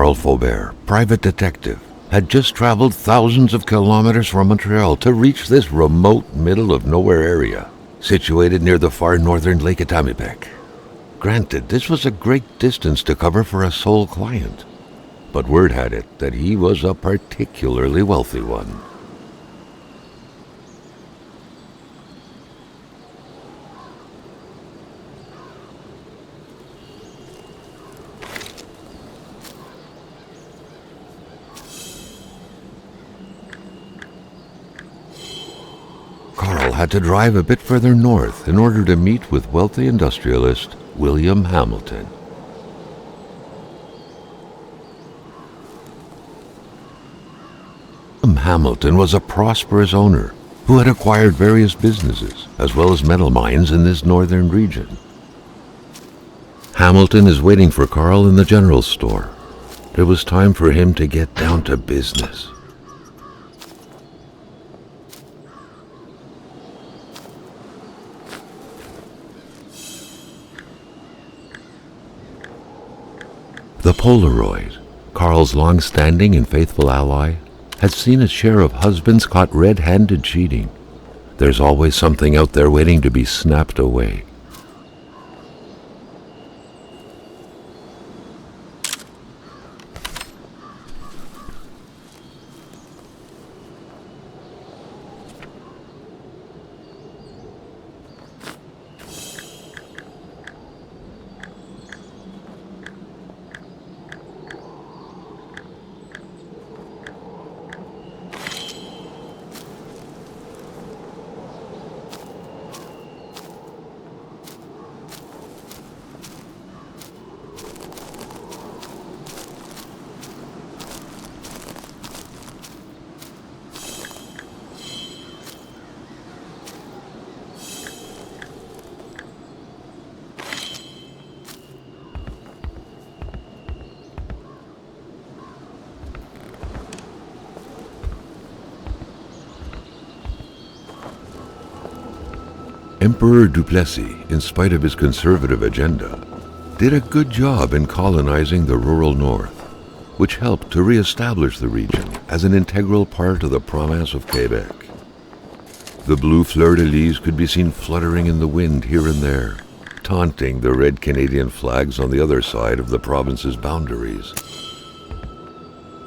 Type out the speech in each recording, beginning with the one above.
Carl Faubert, private detective, had just traveled thousands of kilometers from Montreal to reach this remote middle-of-nowhere area, situated near the far northern Lake Etamipek. Granted, this was a great distance to cover for a sole client, but word had it that he was a particularly wealthy one. Carl had to drive a bit further north in order to meet with wealthy industrialist William Hamilton. Hamilton was a prosperous owner who had acquired various businesses as well as metal mines in this northern region. Hamilton is waiting for Carl in the general store. It was time for him to get down to business. The Polaroid, Carl's long-standing and faithful ally, had seen its share of husbands caught red-handed cheating. There's always something out there waiting to be snapped away. Emperor Duplessis, in spite of his conservative agenda, did a good job in colonizing the rural north, which helped to re-establish the region as an integral part of the province of Quebec. The blue fleur-de-lis could be seen fluttering in the wind here and there, taunting the red Canadian flags on the other side of the province's boundaries.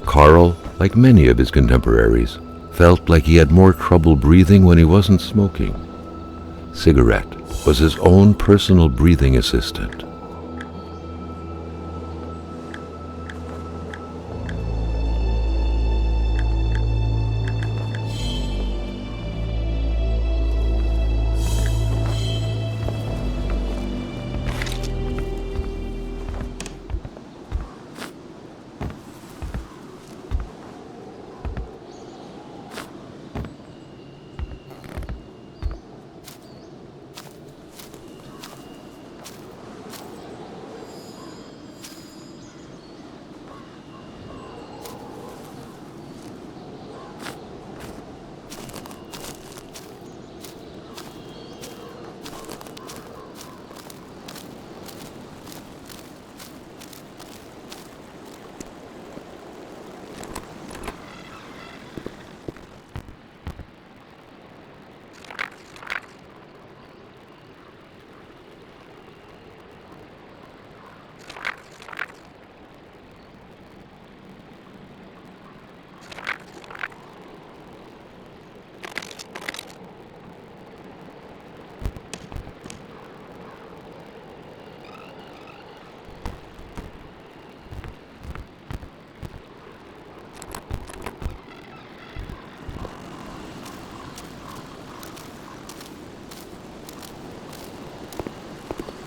Carl, like many of his contemporaries, felt like he had more trouble breathing when he wasn't smoking. Cigarette was his own personal breathing assistant.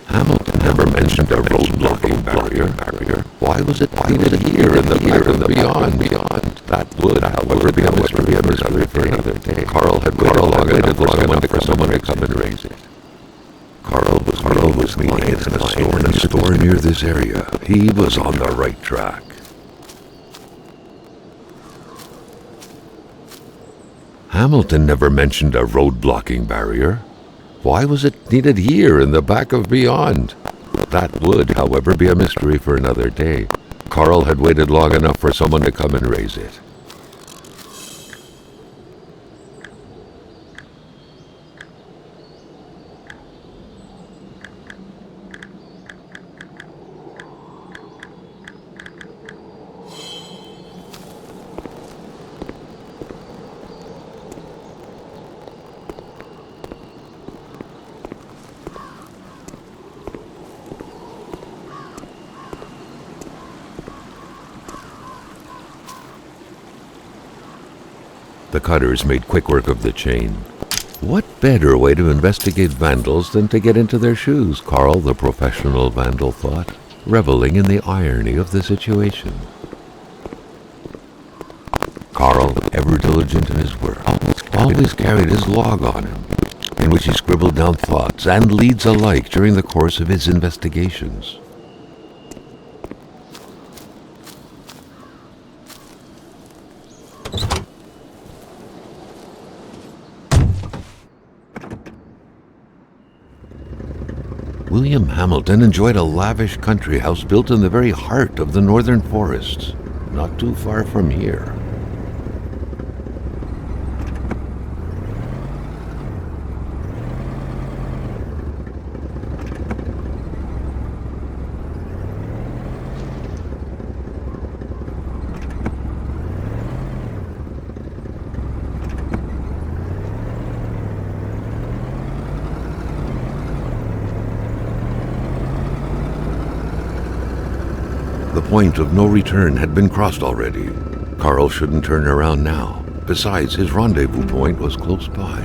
Hamilton never mentioned a road-blocking barrier. Why was it needed here in the back and beyond? That would, however, be a mystery for another day. Carl had waited long enough for someone to come and raise it. Carl was meeting in a store near this area. He was on the right track. Hamilton never mentioned a road-blocking barrier. Why was it needed here in the back of beyond? That would, however, be a mystery for another day. Carl had waited long enough for someone to come and raise it. The cutters made quick work of the chain. What better way to investigate vandals than to get into their shoes, Carl, the professional vandal, thought, reveling in the irony of the situation. Carl, ever diligent in his work, always carried his log on him, in which he scribbled down thoughts and leads alike during the course of his investigations. William Hamilton enjoyed a lavish country house built in the very heart of the northern forests, not too far from here. The point of no return had been crossed already. Carl shouldn't turn around now. Besides, his rendezvous point was close by.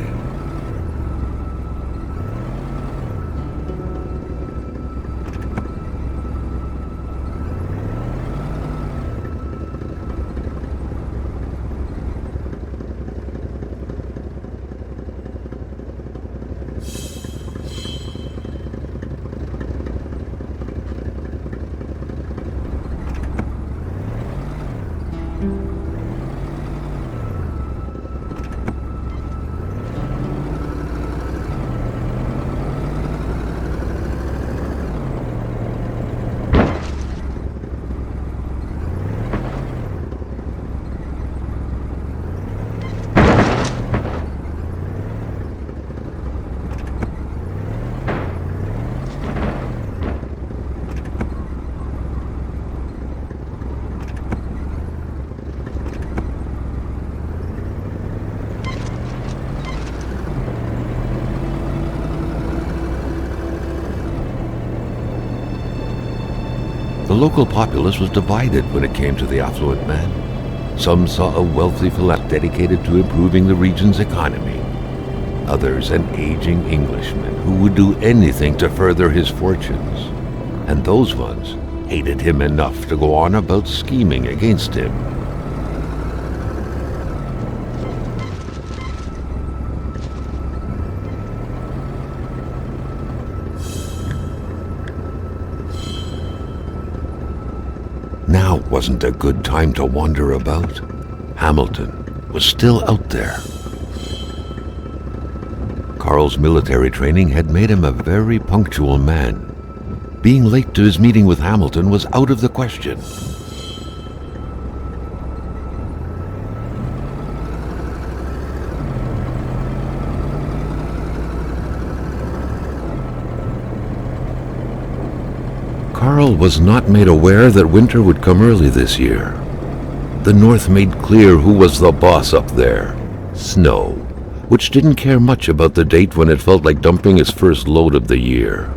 The local populace was divided when it came to the affluent man. Some saw a wealthy philanthropist dedicated to improving the region's economy. Others an aging Englishman who would do anything to further his fortunes. And those ones hated him enough to go on about scheming against him. Now wasn't a good time to wander about. Hamilton was still out there. Carl's military training had made him a very punctual man. Being late to his meeting with Hamilton was out of the question. Carl was not made aware that winter would come early this year. The North made clear who was the boss up there. Snow, which didn't care much about the date when it felt like dumping its first load of the year.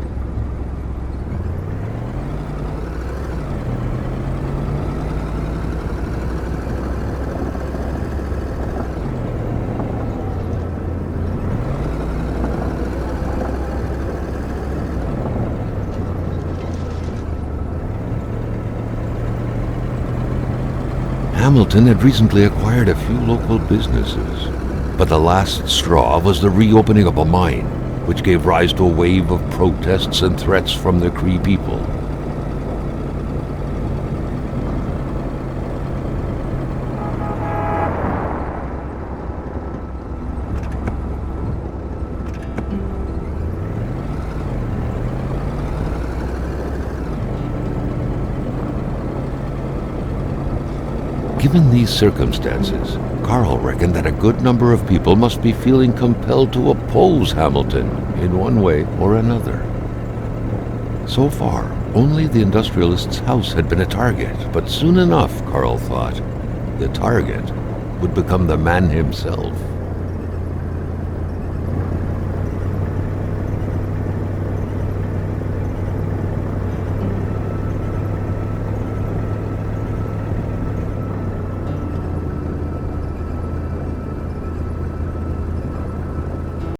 Hamilton had recently acquired a few local businesses, but the last straw was the reopening of a mine, which gave rise to a wave of protests and threats from the Cree people. Given these circumstances, Carl reckoned that a good number of people must be feeling compelled to oppose Hamilton in one way or another. So far, only the industrialist's house had been a target, but soon enough, Carl thought, the target would become the man himself.